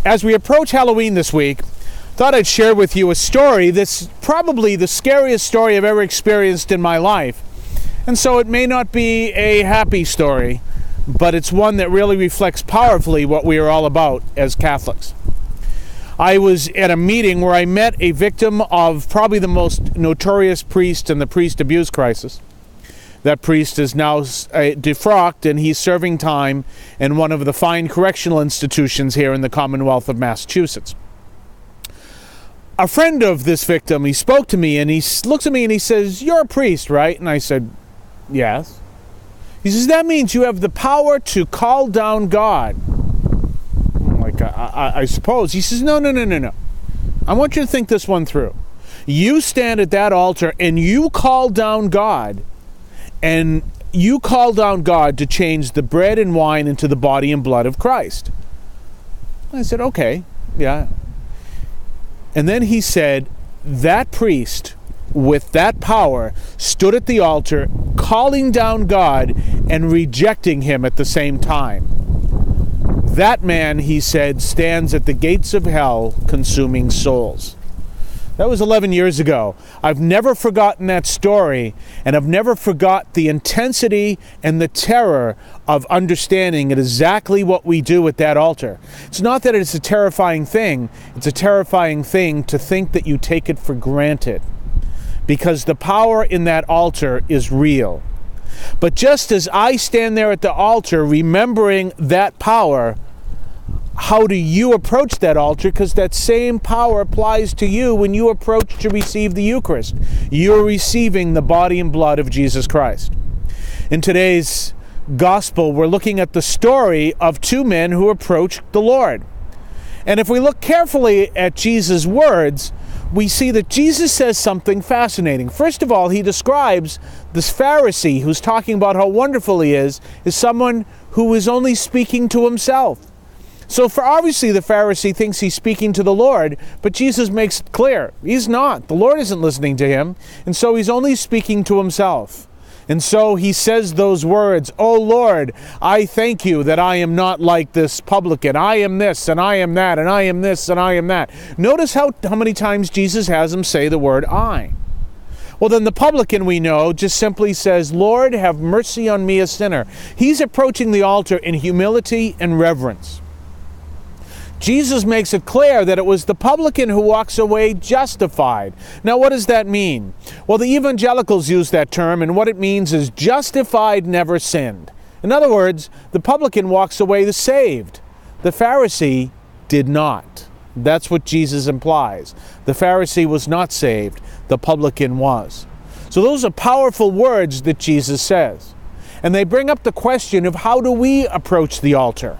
As we approach Halloween this week, thought I'd share with you a story that's probably the scariest story I've ever experienced in my life. And so it may not be a happy story, but it's one that really reflects powerfully what we are all about as Catholics. I was at a meeting where I met a victim of probably the most notorious priest in the priest abuse crisis. That priest is now defrocked, and he's serving time in one of the fine correctional institutions here in the Commonwealth of Massachusetts. A friend of this victim, he spoke to me, and he looks at me and he says, "You're a priest, right?" And I said, "Yes." He says, "That means you have the power to call down God." I'm like, I suppose. He says, No. I want you to think this one through. You stand at that altar and you call down God. And you call down God to change the bread and wine into the body and blood of Christ. I said, okay, yeah. And then he said, that priest with that power stood at the altar calling down God and rejecting him at the same time. That man, he said, stands at the gates of hell consuming souls. That was 11 years ago. I've never forgotten that story, and I've never forgot the intensity and the terror of understanding exactly what we do at that altar. It's not that it's a terrifying thing. It's a terrifying thing to think that you take it for granted, because the power in that altar is real. But just as I stand there at the altar remembering that power, how do you approach that altar? Because that same power applies to you when you approach to receive the Eucharist. You're receiving the body and blood of Jesus Christ. In today's gospel, we're looking at the story of two men who approached the Lord. And if we look carefully at Jesus' words, we see that Jesus says something fascinating. First of all, he describes this Pharisee who's talking about how wonderful he is as someone who is only speaking to himself. So obviously the Pharisee thinks he's speaking to the Lord, but Jesus makes it clear he's not. The Lord isn't listening to him, and so he's only speaking to himself. And so he says those words, "Oh Lord, I thank you that I am not like this publican. I am this, and I am that, and I am this, and I am that." Notice how many times Jesus has him say the word "I." Well, then the publican, we know, just simply says, "Lord, have mercy on me, a sinner." He's approaching the altar in humility and reverence. Jesus makes it clear that it was the publican who walks away justified. Now, what does that mean? Well, the evangelicals use that term, and what it means is justified, never sinned. In other words, the publican walks away saved. The Pharisee did not. That's what Jesus implies. The Pharisee was not saved. The publican was. So those are powerful words that Jesus says. And they bring up the question of how do we approach the altar?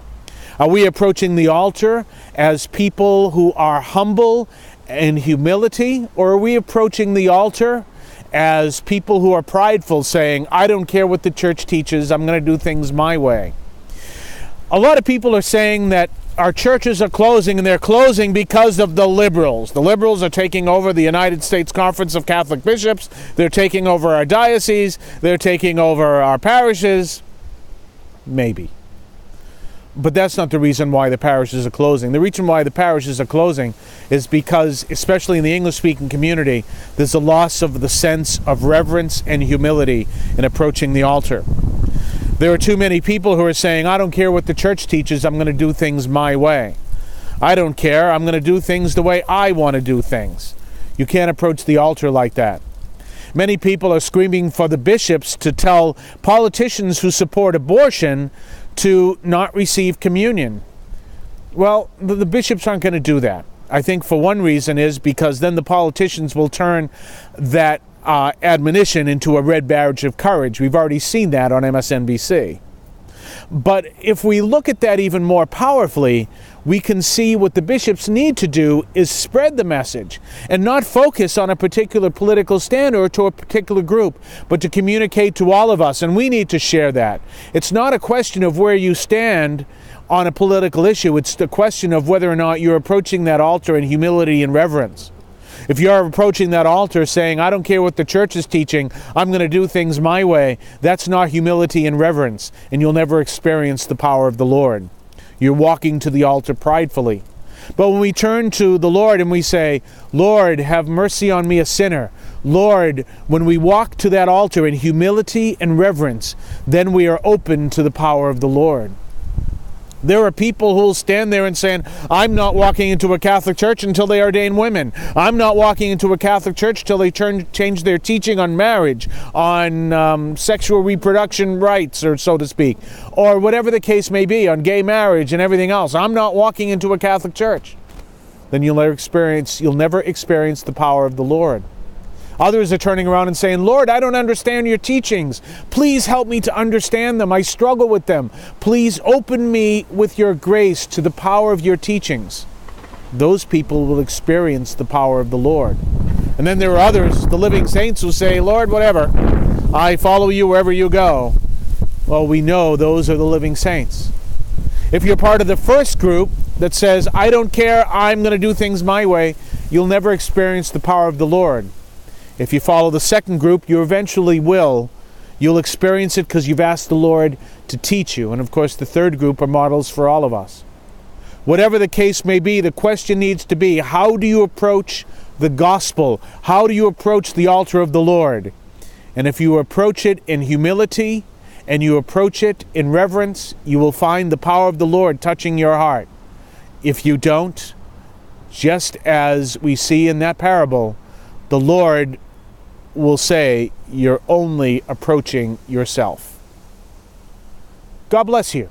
Are we approaching the altar as people who are humble in humility, or are we approaching the altar as people who are prideful, saying, "I don't care what the church teaches, I'm going to do things my way"? A lot of people are saying that our churches are closing, and they're closing because of the liberals. The liberals are taking over the United States Conference of Catholic Bishops. They're taking over our dioceses. They're taking over our parishes. Maybe. But that's not the reason why the parishes are closing. The reason why the parishes are closing is because, especially in the English-speaking community, there's a loss of the sense of reverence and humility in approaching the altar. There are too many people who are saying, "I don't care what the church teaches, I'm going to do things my way. I don't care, I'm going to do things the way I want to do things." You can't approach the altar like that. Many people are screaming for the bishops to tell politicians who support abortion to not receive communion. Well, the bishops aren't going to do that. I think for one reason is because then the politicians will turn that admonition into a red badge of courage. We've already seen that on MSNBC. But if we look at that even more powerfully, we can see what the bishops need to do is spread the message and not focus on a particular political stand or to a particular group, but to communicate to all of us, and we need to share that. It's not a question of where you stand on a political issue, it's the question of whether or not you're approaching that altar in humility and reverence. If you're approaching that altar saying, "I don't care what the church is teaching, I'm going to do things my way," that's not humility and reverence, and you'll never experience the power of the Lord. You're walking to the altar pridefully. But when we turn to the Lord and we say, Lord, have mercy on me, a sinner. Lord, when we walk to that altar in humility and reverence, then we are open to the power of the Lord. There are people who will stand there and say, I'm not walking into a Catholic church until they ordain women. I'm not walking into a Catholic church until they change their teaching on marriage, on sexual reproduction rights, or so to speak, or whatever the case may be, on gay marriage and everything else. I'm not walking into a Catholic church. Then you'll never experience the power of the Lord. Others are turning around and saying, Lord, I don't understand your teachings. Please help me to understand them. I struggle with them. Please open me with your grace to the power of your teachings. Those people will experience the power of the Lord. And then there are others, the living saints, who say, Lord, whatever, I follow you wherever you go. Well, we know those are the living saints. If you're part of the first group that says, I don't care, I'm going to do things my way, you'll never experience the power of the Lord. If you follow the second group, you eventually will. You'll experience it because you've asked the Lord to teach you. And of course, the third group are models for all of us. Whatever the case may be, the question needs to be, how do you approach the gospel? How do you approach the altar of the Lord? And if you approach it in humility and you approach it in reverence, you will find the power of the Lord touching your heart. If you don't, just as we see in that parable, the Lord will say, you're only approaching yourself. God bless you.